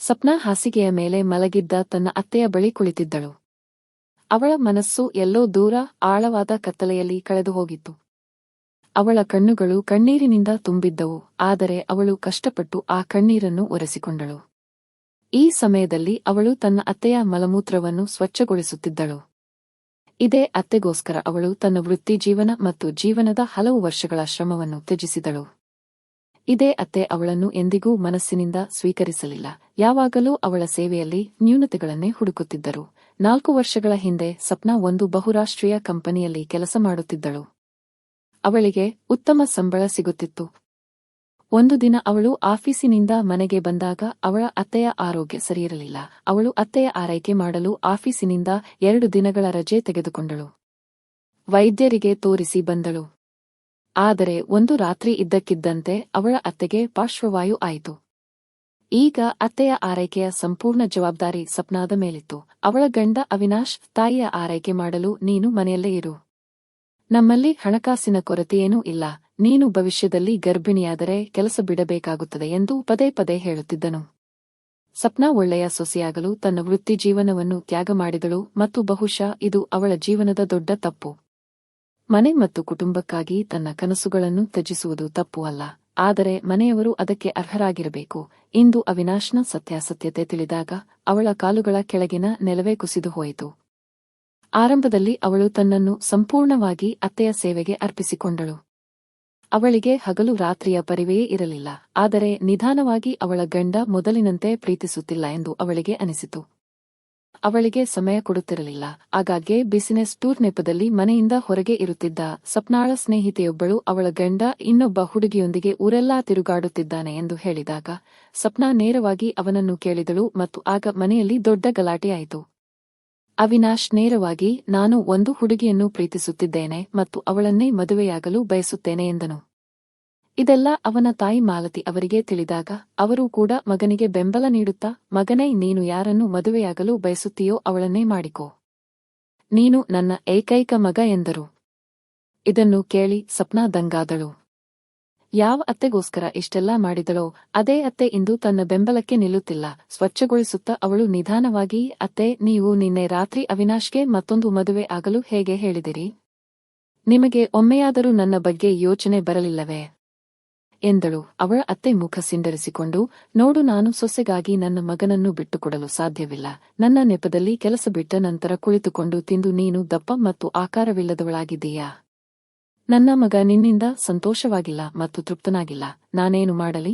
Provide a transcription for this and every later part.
ಸಪ್ನಾ ಹಾಸಿಗೆಯ ಮೇಲೆ ಮಲಗಿದ್ದ ತನ್ನ ಅತ್ತೆಯ ಬಳಿ ಕುಳಿತಿದ್ದಳು. ಅವಳ ಮನಸ್ಸು ಎಲ್ಲೋ ದೂರ ಆಳವಾದ ಕತ್ತಲೆಯಲ್ಲಿ ಕಳೆದುಹೋಗಿತ್ತು. ಅವಳ ಕಣ್ಣುಗಳು ಕಣ್ಣೀರಿನಿಂದ ತುಂಬಿದ್ದವು, ಆದರೆ ಅವಳು ಕಷ್ಟಪಟ್ಟು ಆ ಕಣ್ಣೀರನ್ನು ಒರೆಸಿಕೊಂಡಳು. ಈ ಸಮಯದಲ್ಲಿ ಅವಳು ತನ್ನ ಅತ್ತೆಯ ಮಲಮೂತ್ರವನ್ನು ಸ್ವಚ್ಛಗೊಳಿಸುತ್ತಿದ್ದಳು. ಇದೇ ಅತ್ತೆಗೋಸ್ಕರ ಅವಳು ತನ್ನ ವೃತ್ತಿ ಜೀವನ ಮತ್ತು ಜೀವನದ ಹಲವು ವರ್ಷಗಳ ಶ್ರಮವನ್ನು ತ್ಯಜಿಸಿದಳು. ಇದೇ ಅತ್ತೆ ಅವಳನ್ನು ಎಂದಿಗೂ ಮನಸ್ಸಿನಿಂದ ಸ್ವೀಕರಿಸಲಿಲ್ಲ. ಯಾವಾಗಲೂ ಅವಳ ಸೇವೆಯಲ್ಲಿ ನ್ಯೂನತೆಗಳನ್ನೇ ಹುಡುಕುತ್ತಿದ್ದರು. 4 ವರ್ಷಗಳ ಹಿಂದೆ ಸಪ್ನಾ ಒಂದು ಬಹುರಾಷ್ಟ್ರೀಯ ಕಂಪನಿಯಲ್ಲಿ ಕೆಲಸ ಮಾಡುತ್ತಿದ್ದಳು. ಅವಳಿಗೆ ಉತ್ತಮ ಸಂಬಳ ಸಿಗುತ್ತಿತ್ತು. ಒಂದು ದಿನ ಅವಳು ಆಫೀಸಿನಿಂದ ಮನೆಗೆ ಬಂದಾಗ ಅವಳ ಅತ್ತೆಯ ಆರೋಗ್ಯ ಸರಿಯಿರಲಿಲ್ಲ. ಅವಳು ಅತ್ತೆಯ ಆರೈಕೆ ಮಾಡಲು ಆಫೀಸಿನಿಂದ 2 ದಿನಗಳ ರಜೆ ತೆಗೆದುಕೊಂಡಳು. ವೈದ್ಯರಿಗೆ ತೋರಿಸಿ ಬಂದಳು. ಆದರೆ ಒಂದು ರಾತ್ರಿ ಇದ್ದಕ್ಕಿದ್ದಂತೆ ಅವಳ ಅತ್ತೆಗೆ ಪಾರ್ಶ್ವವಾಯು ಆಯಿತು. ಈಗ ಅತ್ತೆಯ ಆರೈಕೆಯ ಸಂಪೂರ್ಣ ಜವಾಬ್ದಾರಿ ಸಪ್ನಾದ ಮೇಲಿತ್ತು. ಅವಳ ಗಂಡ ಅವಿನಾಶ್ ತಾಯಿಯ ಆರೈಕೆ ಮಾಡಲು ನೀನು ಮನೆಯಲ್ಲೇ ಇರು. ನಮ್ಮಲ್ಲಿ ಹಣಕಾಸಿನ ಕೊರತೆಯೇನೂ ಇಲ್ಲ. ನೀನು ಭವಿಷ್ಯದಲ್ಲಿ ಗರ್ಭಿಣಿಯಾದರೆ ಕೆಲಸ ಬಿಡಬೇಕಾಗುತ್ತದೆ ಎಂದು ಪದೇ ಪದೇ ಹೇಳುತ್ತಿದ್ದನು. ಸಪ್ನಾ ಒಳ್ಳೆಯ ಸೊಸೆಯಾಗಲು ತನ್ನ ವೃತ್ತಿ ಜೀವನವನ್ನು ತ್ಯಾಗ ಮಾಡಿದಳು ಮತ್ತು ಬಹುಶಃ ಇದು ಅವಳ ಜೀವನದ ದೊಡ್ಡ ತಪ್ಪು. ಮನೆ ಮತ್ತು ಕುಟುಂಬಕ್ಕಾಗಿ ತನ್ನ ಕನಸುಗಳನ್ನು ತ್ಯಜಿಸುವುದು ತಪ್ಪು ಅಲ್ಲ, ಆದರೆ ಮನೆಯವರು ಅದಕ್ಕೆ ಅರ್ಹರಾಗಿರಬೇಕು. ಇಂದು ಅವಿನಾಶ್ನ ಸತ್ಯಾಸತ್ಯತೆ ತಿಳಿದಾಗ ಅವಳ ಕಾಲುಗಳ ಕೆಳಗಿನ ನೆಲವೇ ಕುಸಿದು ಹೋಯಿತು. ಆರಂಭದಲ್ಲಿ ಅವಳು ತನ್ನನ್ನು ಸಂಪೂರ್ಣವಾಗಿ ಅತ್ತೆಯ ಸೇವೆಗೆ ಅರ್ಪಿಸಿಕೊಂಡಳು. ಅವಳಿಗೆ ಹಗಲು ರಾತ್ರಿಯ ಪರಿವೆಯೇ ಇರಲಿಲ್ಲ, ಆದರೆ ನಿಧಾನವಾಗಿ ಅವಳ ಗಂಡ ಮೊದಲಿನಂತೆ ಪ್ರೀತಿಸುತ್ತಿಲ್ಲ ಎಂದು ಅವಳಿಗೆ ಅನಿಸಿತು. ಅವಳಿಗೆ ಸಮಯ ಕೊಡುತ್ತಿರಲಿಲ್ಲ. ಆಗಾಗ್ಗೆ ಬಿಸಿನೆಸ್ ಟೂರ್ ನೆಪದಲ್ಲಿ ಮನೆಯಿಂದ ಹೊರಗೆ ಇರುತ್ತಿದ್ದ ಸಪ್ನಾಳ ಸ್ನೇಹಿತೆಯೊಬ್ಬಳು ಅವಳ ಗಂಡ ಇನ್ನೊಬ್ಬ ಹುಡುಗಿಯೊಂದಿಗೆ ಊರೆಲ್ಲಾ ತಿರುಗಾಡುತ್ತಿದ್ದಾನೆ ಎಂದು ಹೇಳಿದಾಗ ಸಪ್ನಾ ನೇರವಾಗಿ ಅವನನ್ನು ಕೇಳಿದಳು ಮತ್ತು ಆಗ ಮನೆಯಲ್ಲಿ ದೊಡ್ಡ ಗಲಾಟೆಯಾಯಿತು. ಅವಿನಾಶ್ ನೇರವಾಗಿ, ನಾನು ಒಂದು ಹುಡುಗಿಯನ್ನು ಪ್ರೀತಿಸುತ್ತಿದ್ದೇನೆ ಮತ್ತು ಅವಳನ್ನೇ ಮದುವೆಯಾಗಲು ಬಯಸುತ್ತೇನೆ ಎಂದನು. ಇದೆಲ್ಲ ಅವನ ತಾಯಿ ಮಾಲತಿ ಅವರಿಗೆ ತಿಳಿದಾಗ ಅವರೂ ಕೂಡ ಮಗನಿಗೆ ಬೆಂಬಲ ನೀಡುತ್ತಾ, ಮಗನೇ, ನೀನು ಯಾರನ್ನು ಮದುವೆಯಾಗಲು ಬಯಸುತ್ತೀಯೋ ಅವಳನ್ನೇ ಮಾಡಿಕೋ. ನೀನು ನನ್ನ ಏಕೈಕ ಮಗ ಎಂದರು. ಇದನ್ನು ಕೇಳಿ ಸಪ್ನಾ ದಂಗಾದಳು. ಯಾವ ಅತ್ತೆಗೋಸ್ಕರ ಇಷ್ಟೆಲ್ಲಾ ಮಾಡಿದಳೋ ಅದೇ ಅತ್ತೆ ಇಂದು ತನ್ನ ಬೆಂಬಲಕ್ಕೆ ನಿಲ್ಲುತ್ತಿಲ್ಲ. ಸ್ವಚ್ಛಗೊಳಿಸುತ್ತಾ ಅವಳು ನಿಧಾನವಾಗಿ, ಅತ್ತೆ, ನೀವು ನಿನ್ನೆ ರಾತ್ರಿ ಅವಿನಾಶ್ಗೆ ಮತ್ತೊಂದು ಮದುವೆ ಆಗಲು ಹೇಗೆ ಹೇಳಿದಿರಿ? ನಿಮಗೆ ಒಮ್ಮೆಯಾದರೂ ನನ್ನ ಬಗ್ಗೆ ಯೋಚನೆ ಬರಲಿಲ್ಲವೇ ಎಂದಳು. ಅವಳ ಅತ್ತೆ ಮುಖ ಸಿಂಡರಿಸಿಕೊಂಡು, ನೋಡು, ನಾನು ಸೊಸೆಗಾಗಿ ನನ್ನ ಮಗನನ್ನು ಬಿಟ್ಟುಕೊಡಲು ಸಾಧ್ಯವಿಲ್ಲ. ನನ್ನ ನೆಪದಲ್ಲಿ ಕೆಲಸ ಬಿಟ್ಟ ನಂತರ ಕುಳಿತುಕೊಂಡು ತಿಂದು ನೀನು ದಪ್ಪ ಮತ್ತು ಆಕಾರವಿಲ್ಲದವಳಾಗಿದ್ದೀಯಾ? ನನ್ನ ಮಗ ನಿನ್ನಿಂದ ಸಂತೋಷವಾಗಿಲ್ಲ ಮತ್ತು ತೃಪ್ತನಾಗಿಲ್ಲ. ನಾನೇನು ಮಾಡಲಿ?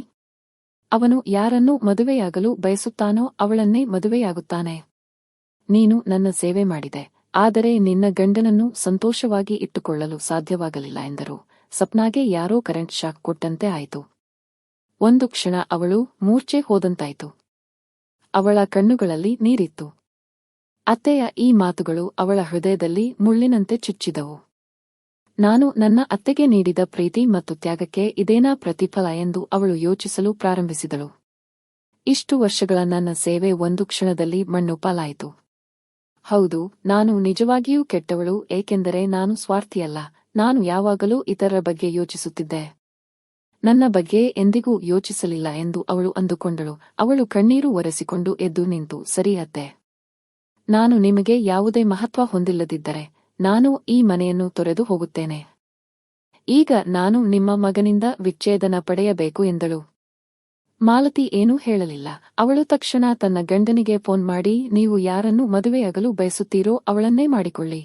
ಅವನು ಯಾರನ್ನು ಮದುವೆಯಾಗಲು ಬಯಸುತ್ತಾನೋ ಅವಳನ್ನೇ ಮದುವೆಯಾಗುತ್ತಾನೆ. ನೀನು ನನ್ನ ಸೇವೆ ಮಾಡಿದೆ, ಆದರೆ ನಿನ್ನ ಗಂಡನನ್ನು ಸಂತೋಷವಾಗಿ ಇಟ್ಟುಕೊಳ್ಳಲು ಸಾಧ್ಯವಾಗಲಿಲ್ಲ ಎಂದರು. ಸಪ್ನಾಗೆ ಯಾರೋ ಕರೆಂಟ್ ಶಾಕ್ ಕೊಟ್ಟಂತೆ ಆಯಿತು. ಒಂದು ಕ್ಷಣ ಅವಳು ಮೂರ್ಛೆ ಹೋದಂತಾಯಿತು. ಅವಳ ಕಣ್ಣುಗಳಲ್ಲಿ ನೀರಿತ್ತು. ಅತ್ತೆಯ ಈ ಮಾತುಗಳು ಅವಳ ಹೃದಯದಲ್ಲಿ ಮುಳ್ಳಿನಂತೆ ಚುಚ್ಚಿದವು. ನಾನು ನನ್ನ ಅತ್ತೆಗೆ ನೀಡಿದ ಪ್ರೀತಿ ಮತ್ತು ತ್ಯಾಗಕ್ಕೆ ಇದೇನಾ ಪ್ರತಿಫಲ ಎಂದು ಅವಳು ಯೋಚಿಸಲು ಪ್ರಾರಂಭಿಸಿದಳು. ಇಷ್ಟು ವರ್ಷಗಳ ನನ್ನ ಸೇವೆ ಒಂದು ಕ್ಷಣದಲ್ಲಿ ಮಣ್ಣು ಪಾಲಾಯಿತು. ಹೌದು, ನಾನು ನಿಜವಾಗಿಯೂ ಕೆಟ್ಟವಳು, ಏಕೆಂದರೆ ನಾನು ಸ್ವಾರ್ಥಿಯಲ್ಲ. ನಾನು ಯಾವಾಗಲೂ ಇತರರ ಬಗ್ಗೆ ಯೋಚಿಸುತ್ತಿದ್ದೆ. ನನ್ನ ಬಗ್ಗೆ ಎಂದಿಗೂ ಯೋಚಿಸಲಿಲ್ಲ ಎಂದು ಅವಳು ಅಂದುಕೊಂಡಳು. ಅವಳು ಕಣ್ಣೀರು ಒರೆಸಿಕೊಂಡು ಎದ್ದು ನಿಂತು, ಸರಿ ಅತ್ತೆ, ನಾನು ನಿಮಗೆ ಯಾವುದೇ ಮಹತ್ವ ಹೊಂದಿಲ್ಲದಿದ್ದರೆ ನಾನು ಈ ಮನೆಯನ್ನು ತೊರೆದು ಹೋಗುತ್ತೇನೆ. ಈಗ ನಾನು ನಿಮ್ಮ ಮಗನಿಂದ ವಿಚ್ಛೇದನ ಪಡೆಯಬೇಕು ಎಂದಳು. ಮಾಲತಿ ಏನೂ ಹೇಳಲಿಲ್ಲ. ಅವಳು ತಕ್ಷಣ ತನ್ನ ಗಂಡನಿಗೆ ಫೋನ್ ಮಾಡಿ, ನೀವು ಯಾರನ್ನು ಮದುವೆಯಾಗಲು ಬಯಸುತ್ತೀರೋ ಅವಳನ್ನೇ ಮಾಡಿಕೊಳ್ಳಿ.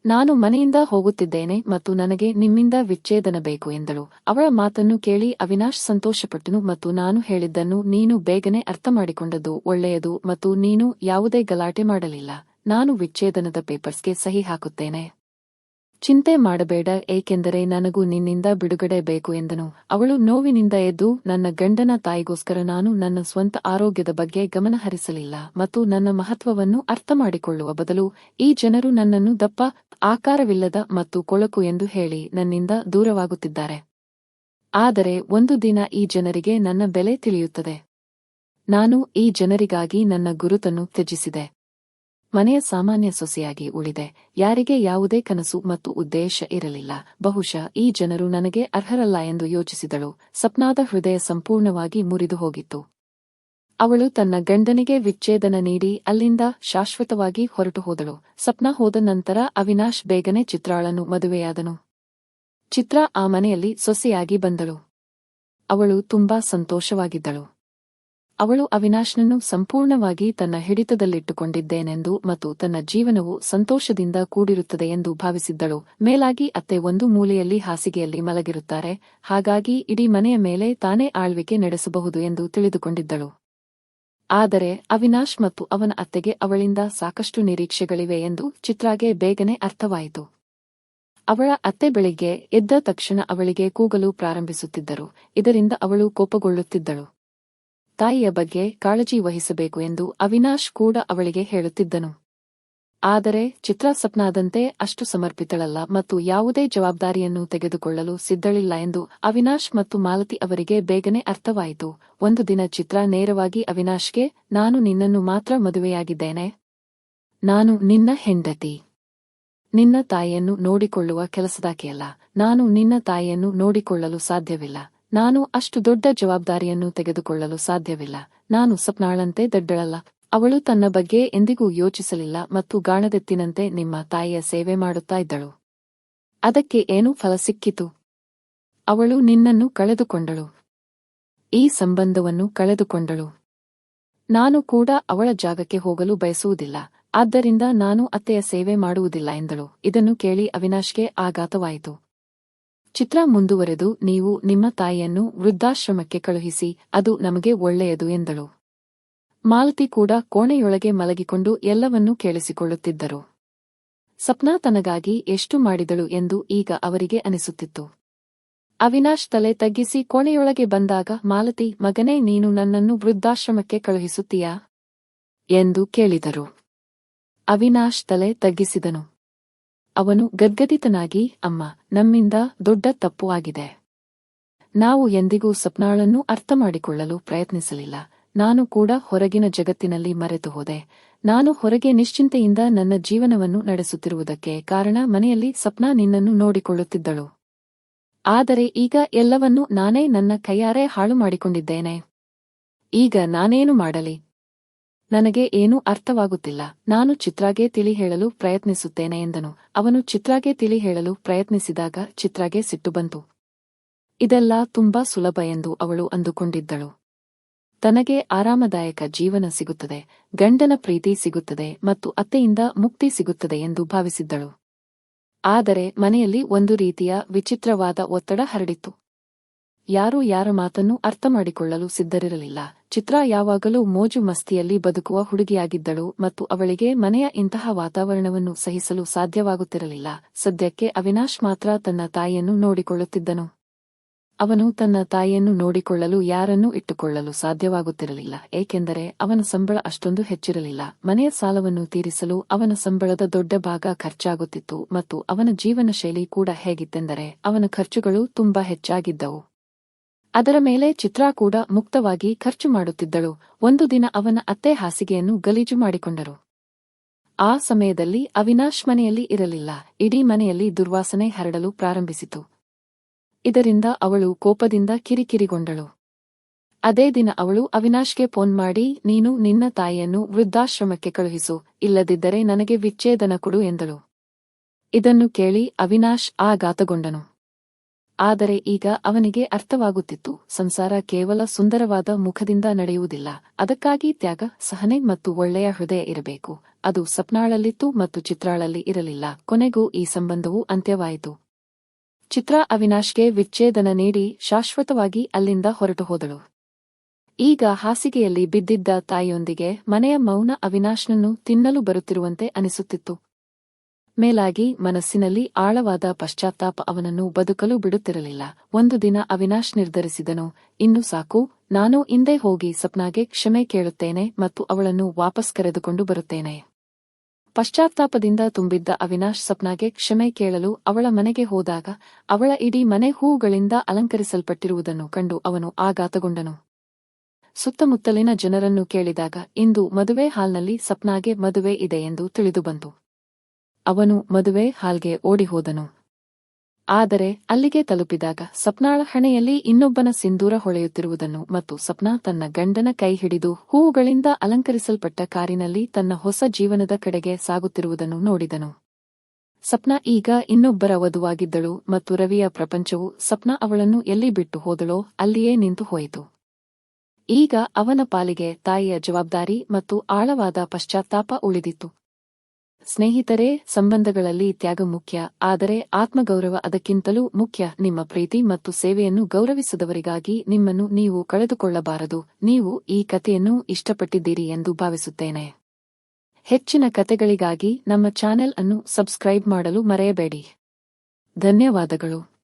ನಾನು ಮನೆಯಿಂದ ಹೋಗುತ್ತಿದ್ದೇನೆ ಮತ್ತು ನನಗೆ ನಿಮ್ಮಿಂದ ವಿಚ್ಛೇದನ ಬೇಕು ಎಂದಳು. ಅವಳ ಮಾತನ್ನು ಕೇಳಿ ಅವಿನಾಶ್ ಸಂತೋಷಪಟ್ಟನು ಮತ್ತು ನಾನು ಹೇಳಿದ್ದನ್ನು ನೀನು ಬೇಗನೆ ಅರ್ಥಮಾಡಿಕೊಂಡದ್ದು ಒಳ್ಳೆಯದು ಮತ್ತು ನೀನು ಯಾವುದೇ ಗಲಾಟೆ ಮಾಡಲಿಲ್ಲ. ನಾನು ವಿಚ್ಛೇದನದ ಪೇಪರ್ಸ್ಗೆ ಸಹಿ ಹಾಕುತ್ತೇನೆ. ಚಿಂತೆ ಮಾಡಬೇಡ, ಏಕೆಂದರೆ ನನಗೂ ನಿನ್ನಿಂದ ಬಿಡುಗಡೆ ಬೇಕು ಎಂದನು. ಅವಳು ನೋವಿನಿಂದ ಎದ್ದು, ನನ್ನ ಗಂಡನ ತಾಯಿಗೋಸ್ಕರ ನಾನು ನನ್ನ ಸ್ವಂತ ಆರೋಗ್ಯದ ಬಗ್ಗೆ ಗಮನಹರಿಸಲಿಲ್ಲ ಮತ್ತು ನನ್ನ ಮಹತ್ವವನ್ನು ಅರ್ಥಮಾಡಿಕೊಳ್ಳುವ ಬದಲು ಈ ಜನರು ನನ್ನನ್ನು ದಪ್ಪ, ಆಕಾರವಿಲ್ಲದ ಮತ್ತು ಕೊಳಕು ಎಂದು ಹೇಳಿ ನನ್ನಿಂದ ದೂರವಾಗುತ್ತಿದ್ದಾರೆ. ಆದರೆ ಒಂದು ದಿನ ಈ ಜನರಿಗೆ ನನ್ನ ಬೆಲೆ ತಿಳಿಯುತ್ತದೆ. ನಾನು ಈ ಜನರಿಗಾಗಿ ನನ್ನ ಗುರುತನ್ನು ತ್ಯಜಿಸಿದೆ. ಮನೆಯ ಸಾಮಾನ್ಯ ಸೊಸೆಯಾಗಿ ಉಳಿದೆ. ಯಾರಿಗೆ ಯಾವುದೇ ಕನಸು ಮತ್ತು ಉದ್ದೇಶ ಇರಲಿಲ್ಲ. ಬಹುಶಃ ಈ ಜನರು ನನಗೆ ಅರ್ಹರಲ್ಲ ಎಂದು ಯೋಚಿಸಿದಳು. ಸಪ್ನಾದ ಹೃದಯ ಸಂಪೂರ್ಣವಾಗಿ ಮುರಿದು ಹೋಗಿತ್ತು. ಅವಳು ತನ್ನ ಗಂಡನಿಗೆ ವಿಚ್ಛೇದನ ನೀಡಿ ಅಲ್ಲಿಂದ ಶಾಶ್ವತವಾಗಿ ಹೊರಟು ಹೋದಳು. ಸಪ್ನಾ ಹೋದ ನಂತರ ಅವಿನಾಶ್ ಬೇಗನೆ ಚಿತ್ರಾಳನ್ನು ಮದುವೆಯಾದನು. ಚಿತ್ರಾ ಆ ಮನೆಯಲ್ಲಿ ಸೊಸೆಯಾಗಿ ಬಂದಳು. ಅವಳು ತುಂಬಾ ಸಂತೋಷವಾಗಿದ್ದಳು. ಅವಳು ಅವಿನಾಶ್ನನ್ನು ಸಂಪೂರ್ಣವಾಗಿ ತನ್ನ ಹಿಡಿತದಲ್ಲಿಟ್ಟುಕೊಂಡಿದ್ದೇನೆಂದು ಮತ್ತು ತನ್ನ ಜೀವನವು ಸಂತೋಷದಿಂದ ಕೂಡಿರುತ್ತದೆ ಎಂದು ಭಾವಿಸಿದ್ದಳು. ಮೇಲಾಗಿ ಅತ್ತೆ ಒಂದು ಮೂಲೆಯಲ್ಲಿ ಹಾಸಿಗೆಯಲ್ಲಿ ಮಲಗಿರುತ್ತಾರೆ, ಹಾಗಾಗಿ ಇಡೀ ಮನೆಯ ಮೇಲೆ ತಾನೇ ಆಳ್ವಿಕೆ ನಡೆಸಬಹುದು ಎಂದು ತಿಳಿದುಕೊಂಡಿದ್ದಳು. ಆದರೆ ಅವಿನಾಶ್ ಮತ್ತು ಅವನ ಅತ್ತೆಗೆ ಅವಳಿಂದ ಸಾಕಷ್ಟು ನಿರೀಕ್ಷೆಗಳಿವೆ ಎಂದು ಚಿತ್ರಾಗೆ ಬೇಗನೆ ಅರ್ಥವಾಯಿತು. ಅವಳ ಅತ್ತೆ ಬೆಳಿಗ್ಗೆ ಎದ್ದ ತಕ್ಷಣ ಅವಳಿಗೆ ಕೂಗಲು ಪ್ರಾರಂಭಿಸುತ್ತಿದ್ದರು. ಇದರಿಂದ ಅವಳು ಕೋಪಗೊಳ್ಳುತ್ತಿದ್ದಳು. ತಾಯಿಯ ಬಗ್ಗೆ ಕಾಳಜಿ ವಹಿಸಬೇಕು ಎಂದು ಅವಿನಾಶ್ ಕೂಡ ಅವಳಿಗೆ ಹೇಳುತ್ತಿದ್ದನು. ಆದರೆ ಚಿತ್ರಾ ಸಪ್ನಾದಂತೆ ಅಷ್ಟು ಸಮರ್ಪಿತಳಲ್ಲ ಮತ್ತು ಯಾವುದೇ ಜವಾಬ್ದಾರಿಯನ್ನು ತೆಗೆದುಕೊಳ್ಳಲು ಸಿದ್ಧಳಿಲ್ಲ ಎಂದು ಅವಿನಾಶ್ ಮತ್ತು ಮಾಲತಿ ಅವರಿಗೆ ಬೇಗನೆ ಅರ್ಥವಾಯಿತು. ಒಂದು ದಿನ ಚಿತ್ರಾ ನೇರವಾಗಿ ಅವಿನಾಶ್ಗೆ, ನಾನು ನಿನ್ನನ್ನು ಮಾತ್ರ ಮದುವೆಯಾಗಿದ್ದೇನೆ. ನಾನು ನಿನ್ನ ಹೆಂಡತಿ. ನಿನ್ನ ತಾಯಿಯನ್ನು ನೋಡಿಕೊಳ್ಳುವ ಕೆಲಸದಾಕೆಯಲ್ಲ. ನಾನು ನಿನ್ನ ತಾಯಿಯನ್ನು ನೋಡಿಕೊಳ್ಳಲು ಸಾಧ್ಯವಿಲ್ಲ. ನಾನು ಅಷ್ಟು ದೊಡ್ಡ ಜವಾಬ್ದಾರಿಯನ್ನು ತೆಗೆದುಕೊಳ್ಳಲು ಸಾಧ್ಯವಿಲ್ಲ. ನಾನು ಸಪ್ನಾಳಂತೆ ದಡ್ಡಳಲ್ಲ. ಅವಳು ತನ್ನ ಬಗ್ಗೆ ಎಂದಿಗೂ ಯೋಚಿಸಲಿಲ್ಲ ಮತ್ತು ಗಾಣದೆತ್ತಿನಂತೆ ನಿಮ್ಮ ತಾಯಿಯ ಸೇವೆ ಮಾಡುತ್ತಾ ಇದ್ದಳು. ಅದಕ್ಕೆ ಏನು ಫಲ ಸಿಕ್ಕಿತು? ಅವಳು ನಿನ್ನನ್ನು ಕಳೆದುಕೊಂಡಳು. ಈ ಸಂಬಂಧವನ್ನು ಕಳೆದುಕೊಂಡಳು. ನಾನು ಕೂಡ ಅವಳ ಜಾಗಕ್ಕೆ ಹೋಗಲು ಬಯಸುವುದಿಲ್ಲ. ಆದ್ದರಿಂದ ನಾನು ಅತ್ತೆಯ ಸೇವೆ ಮಾಡುವುದಿಲ್ಲ ಎಂದಳು. ಇದನ್ನು ಕೇಳಿ ಅವಿನಾಶ್ಗೆ ಆಘಾತವಾಯಿತು. ಚಿತ್ರಾ ಮುಂದುವರೆದು, ನೀವು ನಿಮ್ಮ ತಾಯಿಯನ್ನು ವೃದ್ಧಾಶ್ರಮಕ್ಕೆ ಕಳುಹಿಸಿ, ಅದು ನಮಗೆ ಒಳ್ಳೆಯದು ಎಂದಳು. ಮಾಲತಿ ಕೂಡ ಕೋಣೆಯೊಳಗೆ ಮಲಗಿಕೊಂಡು ಎಲ್ಲವನ್ನೂ ಕೇಳಿಸಿಕೊಳ್ಳುತ್ತಿದ್ದರು. ಸಪ್ನಾ ತನಗಾಗಿ ಎಷ್ಟು ಮಾಡಿದಳು ಎಂದು ಈಗ ಅವರಿಗೆ ಅನಿಸುತ್ತಿತ್ತು. ಅವಿನಾಶ್ ತಲೆ ತಗ್ಗಿಸಿ ಕೋಣೆಯೊಳಗೆ ಬಂದಾಗ ಮಾಲತಿ, ಮಗನೇ, ನೀನು ನನ್ನನ್ನು ವೃದ್ಧಾಶ್ರಮಕ್ಕೆ ಕಳುಹಿಸುತ್ತೀಯಾ ಎಂದು ಕೇಳಿದರು. ಅವಿನಾಶ್ ತಲೆ ತಗ್ಗಿಸಿದನು. ಅವನು ಗದ್ಗದಿತನಾಗಿ, ಅಮ್ಮ, ನಮ್ಮಿಂದ ದೊಡ್ಡ ತಪ್ಪು ಆಗಿದೆ. ನಾವು ಎಂದಿಗೂ ಸಪ್ನಾಳನ್ನು ಅರ್ಥಮಾಡಿಕೊಳ್ಳಲು ಪ್ರಯತ್ನಿಸಲಿಲ್ಲ. ನಾನು ಕೂಡ ಹೊರಗಿನ ಜಗತ್ತಿನಲ್ಲಿ ಮರೆತು ಹೋದೆ. ನಾನು ಹೊರಗೆ ನಿಶ್ಚಿಂತೆಯಿಂದ ನನ್ನ ಜೀವನವನ್ನು ನಡೆಸುತ್ತಿರುವುದಕ್ಕೆ ಕಾರಣ ಮನೆಯಲ್ಲಿ ಸಪ್ನಾ ನಿನ್ನನ್ನು ನೋಡಿಕೊಳ್ಳುತ್ತಿದ್ದಳು. ಆದರೆ ಈಗ ಎಲ್ಲವನ್ನೂ ನಾನೇ ನನ್ನ ಕೈಯಾರೆ ಹಾಳು ಮಾಡಿಕೊಂಡಿದ್ದೇನೆ. ಈಗ ನಾನೇನು ಮಾಡಲಿ? ನನಗೆ ಏನೂ ಅರ್ಥವಾಗುತ್ತಿಲ್ಲ. ನಾನು ಚಿತ್ರಾಗೆ ತಿಳಿ ಹೇಳಲು ಪ್ರಯತ್ನಿಸುತ್ತೇನೆ ಎಂದನು. ಅವನು ಚಿತ್ರಾಗೆ ತಿಳಿ ಹೇಳಲು ಪ್ರಯತ್ನಿಸಿದಾಗ ಚಿತ್ರಾಗೆ ಸಿಟ್ಟು ಬಂತು. ಇದೆಲ್ಲ ತುಂಬಾ ಸುಲಭ ಎಂದು ಅವಳು ಅಂದುಕೊಂಡಿದ್ದಳು. ತನಗೆ ಆರಾಮದಾಯಕ ಜೀವನ ಸಿಗುತ್ತದೆ, ಗಂಡನ ಪ್ರೀತಿ ಸಿಗುತ್ತದೆ ಮತ್ತು ಅತ್ತೆಯಿಂದ ಮುಕ್ತಿ ಸಿಗುತ್ತದೆ ಎಂದು ಭಾವಿಸಿದ್ದಳು. ಆದರೆ ಮನೆಯಲ್ಲಿ ಒಂದು ರೀತಿಯ ವಿಚಿತ್ರವಾದ ಒತ್ತಡ ಹರಡಿತ್ತು. ಯಾರೂ ಯಾರ ಮಾತನ್ನು ಅರ್ಥಮಾಡಿಕೊಳ್ಳಲು ಸಿದ್ಧರಿರಲಿಲ್ಲ. ಚಿತ್ರಾ ಯಾವಾಗಲೂ ಮೋಜು ಮಸ್ತಿಯಲ್ಲಿ ಬದುಕುವ ಹುಡುಗಿಯಾಗಿದ್ದಳು ಮತ್ತು ಅವಳಿಗೆ ಮನೆಯ ಇಂತಹ ವಾತಾವರಣವನ್ನು ಸಹಿಸಲು ಸಾಧ್ಯವಾಗುತ್ತಿರಲಿಲ್ಲ. ಸದ್ಯಕ್ಕೆ ಅವಿನಾಶ್ ಮಾತ್ರ ತನ್ನ ತಾಯಿಯನ್ನು ನೋಡಿಕೊಳ್ಳುತ್ತಿದ್ದನು. ಅವನು ತನ್ನ ತಾಯಿಯನ್ನು ನೋಡಿಕೊಳ್ಳಲು ಯಾರನ್ನೂ ಇಟ್ಟುಕೊಳ್ಳಲು ಸಾಧ್ಯವಾಗುತ್ತಿರಲಿಲ್ಲ, ಏಕೆಂದರೆ ಅವನ ಸಂಬಳ ಅಷ್ಟೊಂದು ಹೆಚ್ಚಿರಲಿಲ್ಲ. ಮನೆಯ ಸಾಲವನ್ನು ತೀರಿಸಲು ಅವನ ಸಂಬಳದ ದೊಡ್ಡ ಭಾಗ ಖರ್ಚಾಗುತ್ತಿತ್ತು ಮತ್ತು ಅವನ ಜೀವನ ಶೈಲಿ ಕೂಡ ಹೇಗಿತ್ತೆಂದರೆ ಅವನ ಖರ್ಚುಗಳು ತುಂಬಾ ಹೆಚ್ಚಾಗಿದ್ದವು. ಅದರ ಮೇಲೆ ಚಿತ್ರಾ ಕೂಡ ಮುಕ್ತವಾಗಿ ಖರ್ಚು ಮಾಡುತ್ತಿದ್ದಳು. ಒಂದು ದಿನ ಅವನ ಅತ್ತೆ ಹಾಸಿಗೆಯನ್ನು ಗಲೀಜು ಮಾಡಿಕೊಂಡರು. ಆ ಸಮಯದಲ್ಲಿ ಅವಿನಾಶ್ ಮನೆಯಲ್ಲಿ ಇರಲಿಲ್ಲ. ಇಡೀ ಮನೆಯಲ್ಲಿ ದುರ್ವಾಸನೆ ಹರಡಲು ಪ್ರಾರಂಭಿಸಿತು. ಇದರಿಂದ ಅವಳು ಕೋಪದಿಂದ ಕಿರಿಕಿರಿಗೊಂಡಳು. ಅದೇ ದಿನ ಅವಳು ಅವಿನಾಶ್ಗೆ ಫೋನ್ ಮಾಡಿ, ನೀನು ನಿನ್ನ ತಾಯಿಯನ್ನು ವೃದ್ಧಾಶ್ರಮಕ್ಕೆ ಕಳುಹಿಸು, ಇಲ್ಲದಿದ್ದರೆ ನನಗೆ ವಿಚ್ಛೇದನ ಕೊಡು ಎಂದಳು. ಇದನ್ನು ಕೇಳಿ ಅವಿನಾಶ್ ಆಘಾತಗೊಂಡನು. ಆದರೆ ಈಗ ಅವನಿಗೆ ಅರ್ಥವಾಗುತ್ತಿತ್ತು, ಸಂಸಾರ ಕೇವಲ ಸುಂದರವಾದ ಮುಖದಿಂದ ನಡೆಯುವುದಿಲ್ಲ. ಅದಕ್ಕಾಗಿ ತ್ಯಾಗ, ಸಹನೆ ಮತ್ತು ಒಳ್ಳೆಯ ಹೃದಯ ಇರಬೇಕು. ಅದು ಸಪ್ನಾಳಲ್ಲಿತ್ತು ಮತ್ತು ಚಿತ್ರಾಳಲ್ಲಿ ಇರಲಿಲ್ಲ. ಕೊನೆಗೂ ಈ ಸಂಬಂಧವು ಅಂತ್ಯವಾಯಿತು. ಚಿತ್ರಾ ಅವಿನಾಶ್ಗೆ ವಿಚ್ಛೇದನ ನೀಡಿ ಶಾಶ್ವತವಾಗಿ ಅಲ್ಲಿಂದ ಹೊರಟು ಹೋದಳು. ಈಗ ಹಾಸಿಗೆಯಲ್ಲಿ ಬಿದ್ದಿದ್ದ ತಾಯಿಯೊಂದಿಗೆ ಮನೆಯ ಮೌನ ಅವಿನಾಶ್ನನ್ನು ತಿನ್ನಲು ಬರುತ್ತಿರುವಂತೆ ಅನಿಸುತ್ತಿತ್ತು. ಮೇಲಾಗಿ ಮನಸ್ಸಿನಲ್ಲಿ ಆಳವಾದ ಪಶ್ಚಾತ್ತಾಪ ಅವನನ್ನು ಬದುಕಲು ಬಿಡುತ್ತಿರಲಿಲ್ಲ. ಒಂದು ದಿನ ಅವಿನಾಶ್ ನಿರ್ಧರಿಸಿದನು, ಇನ್ನು ಸಾಕು, ನಾನು ಇಂದೇ ಹೋಗಿ ಸಪ್ನಾಗೆ ಕ್ಷಮೆ ಕೇಳುತ್ತೇನೆ ಮತ್ತು ಅವಳನ್ನು ವಾಪಸ್ ಕರೆದುಕೊಂಡು ಬರುತ್ತೇನೆ. ಪಶ್ಚಾತ್ತಾಪದಿಂದ ತುಂಬಿದ್ದ ಅವಿನಾಶ್ ಸಪ್ನಾಗೆ ಕ್ಷಮೆ ಕೇಳಲು ಅವಳ ಮನೆಗೆ ಹೋದಾಗ ಅವಳ ಇಡೀ ಮನೆ ಹೂವುಗಳಿಂದ ಅಲಂಕರಿಸಲ್ಪಟ್ಟಿರುವುದನ್ನು ಕಂಡು ಅವನು ಆಘಾತಗೊಂಡನು. ಸುತ್ತಮುತ್ತಲಿನ ಜನರನ್ನು ಕೇಳಿದಾಗ ಇಂದು ಮದುವೆ ಹಾಲ್ನಲ್ಲಿ ಸಪ್ನಾಗೆ ಮದುವೆ ಇದೆ ಎಂದು ತಿಳಿದುಬಂತು. ಅವನು ಮದುವೆ ಹಾಲ್ಗೆ ಓಡಿಹೋದನು. ಆದರೆ ಅಲ್ಲಿಗೆ ತಲುಪಿದಾಗ ಸಪ್ನಾಳ ಹಣೆಯಲ್ಲಿ ಇನ್ನೊಬ್ಬನ ಸಿಂಧೂರ ಹೊಳೆಯುತ್ತಿರುವುದನ್ನು ಮತ್ತು ಸಪ್ನಾ ತನ್ನ ಗಂಡನ ಕೈ ಹಿಡಿದು ಹೂವುಗಳಿಂದ ಅಲಂಕರಿಸಲ್ಪಟ್ಟ ಕಾರಿನಲ್ಲಿ ತನ್ನ ಹೊಸ ಜೀವನದ ಕಡೆಗೆ ಸಾಗುತ್ತಿರುವುದನ್ನು ನೋಡಿದನು. ಸಪ್ನಾ ಈಗ ಇನ್ನೊಬ್ಬರ ವಧುವಾಗಿದ್ದಳು ಮತ್ತು ರವಿಯ ಪ್ರಪಂಚವು ಸಪ್ನಾ ಅವಳನ್ನು ಎಲ್ಲಿ ಬಿಟ್ಟು ಹೋದಳೋ ಅಲ್ಲಿಯೇ ನಿಂತು ಹೋಯಿತು. ಈಗ ಅವನ ಪಾಲಿಗೆ ತಾಯಿಯ ಜವಾಬ್ದಾರಿ ಮತ್ತು ಆಳವಾದ ಪಶ್ಚಾತ್ತಾಪ ಉಳಿದಿತ್ತು. ಸ್ನೇಹಿತರೇ, ಸಂಬಂಧಗಳಲ್ಲಿ ತ್ಯಾಗ ಮುಖ್ಯ, ಆದರೆ ಆತ್ಮಗೌರವ ಅದಕ್ಕಿಂತಲೂ ಮುಖ್ಯ. ನಿಮ್ಮ ಪ್ರೀತಿ ಮತ್ತು ಸೇವೆಯನ್ನು ಗೌರವಿಸದವರಿಗಾಗಿ ನಿಮ್ಮನ್ನು ನೀವು ಕಳೆದುಕೊಳ್ಳಬಾರದು. ನೀವು ಈ ಕಥೆಯನ್ನು ಇಷ್ಟಪಟ್ಟಿದ್ದೀರಿ ಎಂದು ಭಾವಿಸುತ್ತೇನೆ. ಹೆಚ್ಚಿನ ಕಥೆಗಳಿಗಾಗಿ ನಮ್ಮ ಚಾನೆಲ್ ಅನ್ನು ಸಬ್ಸ್ಕ್ರೈಬ್ ಮಾಡಲು ಮರೆಯಬೇಡಿ. ಧನ್ಯವಾದಗಳು.